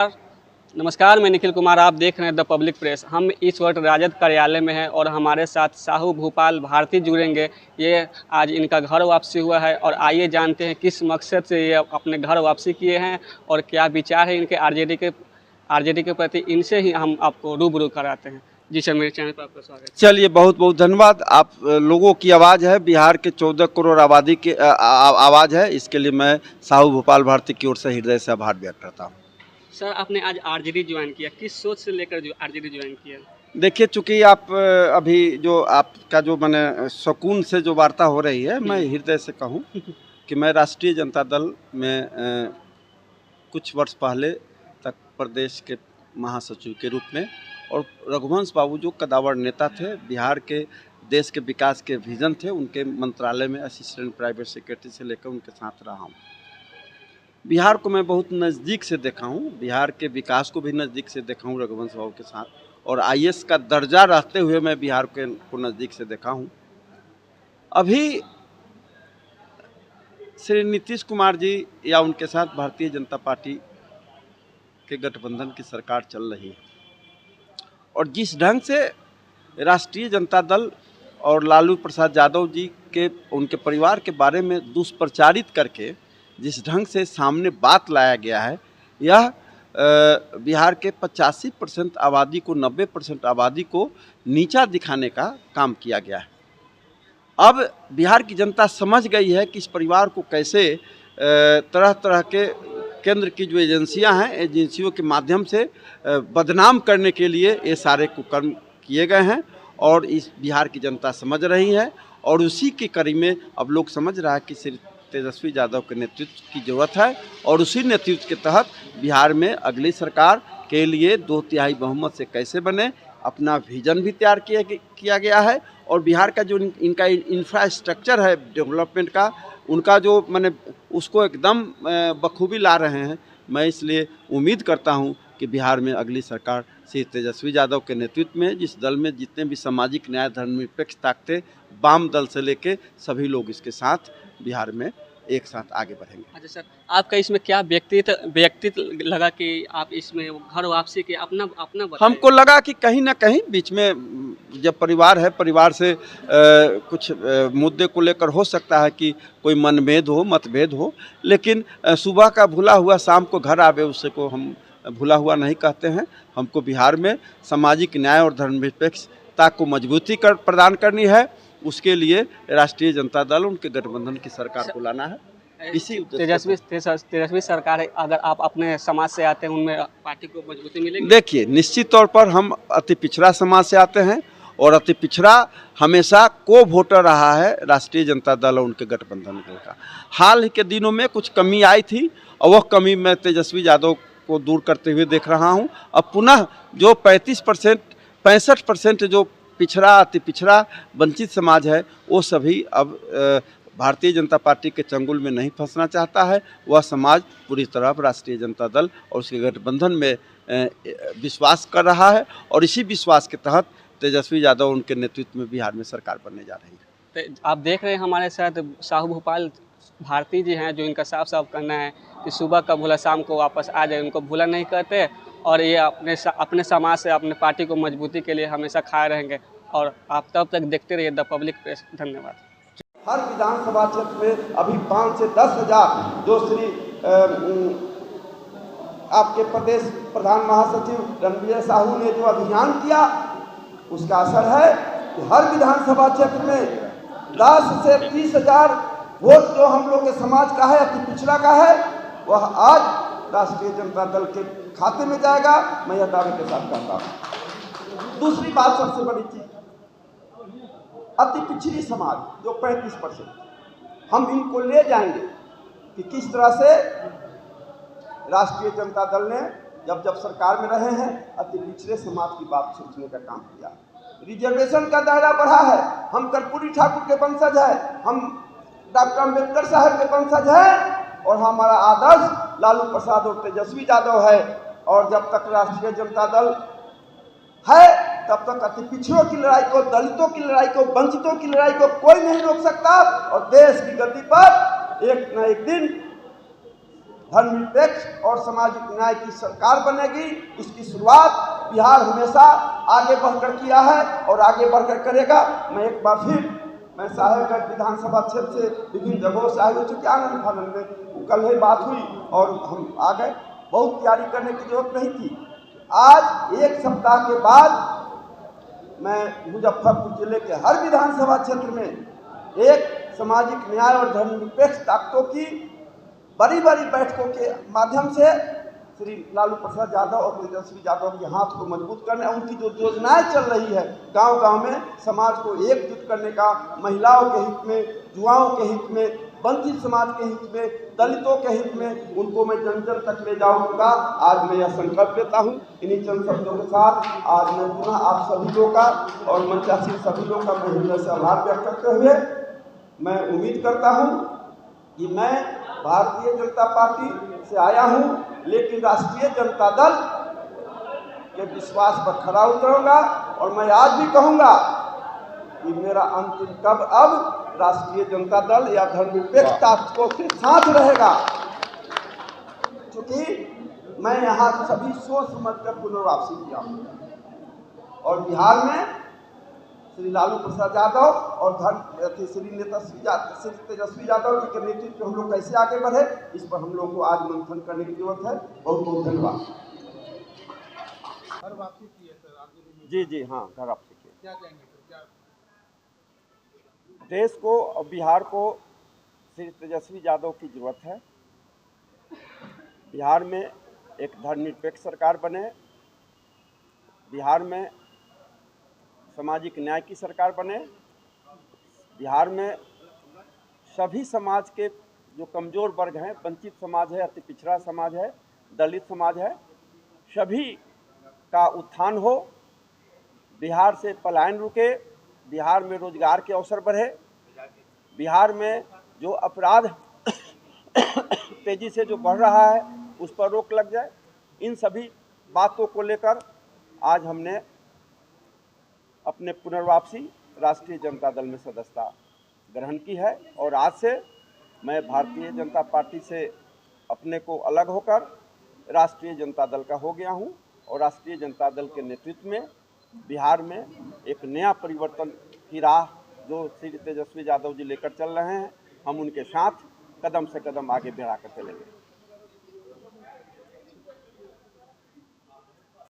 नमस्कार, मैं निखिल कुमार। आप देख रहे हैं द पब्लिक प्रेस। हम इस वक्त राजद कार्यालय में हैं और हमारे साथ साहू भूपाल भारती जुड़ेंगे। ये आज इनका घर वापसी हुआ है और आइए जानते हैं किस मकसद से ये अपने घर वापसी किए हैं और क्या विचार है इनके आरजेडी के प्रति। इनसे ही हम आपको रूबरू कराते हैं। जी सर, मेरे चैनल पर आपका स्वागत है। चलिए, बहुत बहुत धन्यवाद। आप लोगों की आवाज़ है, बिहार के 14 करोड़ आबादी की आवाज़ है। इसके लिए मैं साहू भूपाल भारती की ओर से हृदय से आभार व्यक्त करता हूँ। सर, आपने आज आरजेडी ज्वाइन किया, किस सोच से लेकर जो आरजेडी ज्वाइन किया? देखिए, चूँकि आप अभी जो आपका जो मैंने सुकून से जो वार्ता हो रही है, मैं हृदय से कहूँ कि मैं राष्ट्रीय जनता दल में कुछ वर्ष पहले तक प्रदेश के महासचिव के रूप में, और रघुवंश बाबू जो कदावर नेता थे, बिहार के देश के विकास के विजन थे, उनके मंत्रालय में असिस्टेंट प्राइवेट सेक्रेटरी से लेकर उनके साथ रहा हूँ। बिहार को मैं बहुत नज़दीक से देखा हूँ, बिहार के विकास को भी नज़दीक से देखा हूँ रघुवंश बाबू के साथ, और आईएएस का दर्जा रहते हुए मैं बिहार को नज़दीक से देखा हूँ। अभी श्री नीतीश कुमार जी या उनके साथ भारतीय जनता पार्टी के गठबंधन की सरकार चल रही है, और जिस ढंग से राष्ट्रीय जनता दल और लालू प्रसाद यादव जी के उनके परिवार के बारे में दुष्प्रचारित करके जिस ढंग से सामने बात लाया गया है, यह बिहार के 85% आबादी को, 90% आबादी को नीचा दिखाने का काम किया गया है। अब बिहार की जनता समझ गई है कि इस परिवार को कैसे तरह तरह के केंद्र की जो एजेंसियां हैं, एजेंसियों के माध्यम से बदनाम करने के लिए ये सारे कुकर्म किए गए हैं, और इस बिहार की जनता समझ रही है। और उसी की कड़ी में अब लोग समझ रहा है कि श्री तेजस्वी यादव के नेतृत्व की जरूरत है, और उसी नेतृत्व के तहत बिहार में अगली सरकार के लिए 2/3 बहुमत से कैसे बने, अपना विजन भी तैयार किया गया है। और बिहार का जो इनका इंफ्रास्ट्रक्चर है डेवलपमेंट का, उनका जो मैंने उसको एकदम बखूबी ला रहे हैं। मैं इसलिए उम्मीद करता हूं कि बिहार में अगली सरकार श्री तेजस्वी यादव के नेतृत्व में, जिस दल में जितने भी सामाजिक न्याय धर्मनिरपेक्ष ताकतें, वाम दल से लेके सभी लोग इसके साथ बिहार में एक साथ आगे बढ़ेंगे। अच्छा सर, आपका इसमें क्या व्यक्तित्व लगा कि आप इसमें घर वापसी के अपना बताइए। हमको लगा कि कहीं ना कहीं बीच में जब परिवार है, परिवार से कुछ मुद्दे को लेकर हो सकता है कि कोई मनभेद हो, मतभेद हो, लेकिन सुबह का भूला हुआ शाम को घर आवे, उससे को हम भूला हुआ नहीं कहते हैं। हमको बिहार में सामाजिक न्याय और धर्मनिरपेक्षता को मजबूती प्रदान करनी है। उसके लिए राष्ट्रीय जनता दल, उनके गठबंधन की सरकार को लाना है। इसी तेजस्वी सरकार, अगर आप अपने समाज से आते हैं, उनमें पार्टी को मजबूती मिलेगी? देखिए, निश्चित तौर पर हम अति पिछड़ा समाज से आते हैं, और अति पिछड़ा हमेशा को वोटर रहा है राष्ट्रीय जनता दल और उनके गठबंधन का। हाल के दिनों में कुछ कमी आई थी, और वह कमी मैं तेजस्वी यादव को दूर करते हुए देख रहा हूं। अब पुनः जो 65% जो पिछड़ा, अति पिछड़ा, वंचित समाज है, वो सभी अब भारतीय जनता पार्टी के चंगुल में नहीं फंसना चाहता है। वह समाज पूरी तरह राष्ट्रीय जनता दल और उसके गठबंधन में विश्वास कर रहा है, और इसी विश्वास के तहत तेजस्वी यादव उनके नेतृत्व में बिहार में सरकार बनने जा रही है। तो आप देख रहे हैं हमारे साथ साहू भूपाल भारती जी हैं, जो इनका साफ साफ कहना है कि सुबह का भूला शाम को वापस आ जाए, उनको भूला नहीं करते, और ये अपने समाज से, अपने पार्टी को मजबूती के लिए हमेशा खाए रहेंगे। और आप तब तक देखते रहिए द पब्लिक प्रेस। धन्यवाद। हर विधानसभा क्षेत्र में अभी 5 से 10 हज़ार जो श्री आपके प्रदेश प्रधान महासचिव रणबीर साहू ने जो अभियान किया, उसका असर है कि हर विधानसभा क्षेत्र में 10 से 30 हज़ार वोट जो हम लोग के समाज का है, अति पिछड़ा का है, वह आज राष्ट्रीय जनता दल के खाते में जाएगा। मैं यह दावे के साथ कहता हूँ। दूसरी बात, सबसे बड़ी चीज, अति पिछड़ी समाज जो 35%, हम इनको ले जाएंगे कि किस तरह से राष्ट्रीय जनता दल ने जब सरकार में रहे हैं अति पिछड़े समाज की बात सोचने का काम किया। रिजर्वेशन का दायरा बढ़ा है। हम कर्पूरी ठाकुर के वंशज है, हम डॉक्टर अम्बेडकर साहब के वंशज है, और हमारा आदर्श लालू प्रसाद और तेजस्वी यादव है। और जब तक राष्ट्रीय जनता दल है, तब तक अति पिछड़ों की लड़ाई को, दलितों की लड़ाई को, वंचितों की लड़ाई को कोई नहीं रोक सकता। और देश की गति पर एक न एक दिन धर्मनिरपेक्ष और सामाजिक न्याय की सरकार बनेगी। इसकी शुरुआत बिहार हमेशा आगे बढ़कर किया है और आगे बढ़कर करेगा। मैं एक बार फिर मैं साहेबगंज विधानसभा क्षेत्र से विभिन्न जगहों से आए हुए, चूँकि आनंद फानंद में कल ही बात हुई और हम आ गए, बहुत तैयारी करने की जरूरत नहीं थी। आज एक सप्ताह के बाद मैं मुजफ्फरपुर जिले के हर विधानसभा क्षेत्र में एक सामाजिक न्याय और धर्मनिरपेक्ष ताकतों की बड़ी बड़ी बैठकों के माध्यम से श्री लालू प्रसाद यादव और तेजस्वी यादव के हाथ को मजबूत करने, उनकी जो योजनाएं चल रही है गांव-गांव में समाज को एकजुट करने का, महिलाओं के हित में, युवाओं के हित में, वंचित समाज के हित में, दलितों के हित में, उनको मैं जन जन तक ले जाऊंगा। आज मैं यह संकल्प लेता हूं। इन्हीं चंद शब्दों के साथ आज मैं पुनः आप सभी लोगों का और मंचासीन सभी लोगों का मैं हृदय से आभार व्यक्त करते हुए मैं उम्मीद करता हूं कि मैं भारतीय जनता पार्टी से आया हूं, लेकिन राष्ट्रीय जनता दल के विश्वास पर खरा उतरूंगा। और मैं आज भी कहूंगा कि मेरा अंतिम कब अब राष्ट्रीय जनता दल या धर्मनिरपेक्ष ताकतों के साथ रहेगा, क्योंकि मैं यहाँ सभी सोच समझकर पुनर्वापसी किया हूँ। और बिहार में श्री लालू प्रसाद यादव और श्री तेजस्वी यादव जी के नेतृत्व में हम लोग कैसे आगे बढ़े, इस पर हम लोग को आज मंथन करने की जरूरत है। बहुत बहुत धन्यवाद। घर वापसी की है सर आपने? जी हाँ, घर वापसी की। क्या कहेंगे सर? क्या देश को और बिहार को श्री तेजस्वी यादव की जरूरत है। बिहार में एक धर्मनिरपेक्ष सरकार बने, बिहार में सामाजिक न्याय की सरकार बने, बिहार में सभी समाज के जो कमज़ोर वर्ग हैं, वंचित समाज है, अति पिछड़ा समाज है, दलित समाज है, सभी का उत्थान हो, बिहार से पलायन रुके, बिहार में रोजगार के अवसर बढ़े, बिहार में जो अपराध तेजी से जो बढ़ रहा है उस पर रोक लग जाए। इन सभी बातों को लेकर आज हमने अपने पुनर्वापसी राष्ट्रीय जनता दल में सदस्यता ग्रहण की है। और आज से मैं भारतीय जनता पार्टी से अपने को अलग होकर राष्ट्रीय जनता दल का हो गया हूं और राष्ट्रीय जनता दल के नेतृत्व में बिहार में एक नया परिवर्तन की राह जो श्री तेजस्वी यादव जी लेकर चल रहे हैं, हम उनके साथ कदम से कदम आगे बढ़ाकर चलेंगे।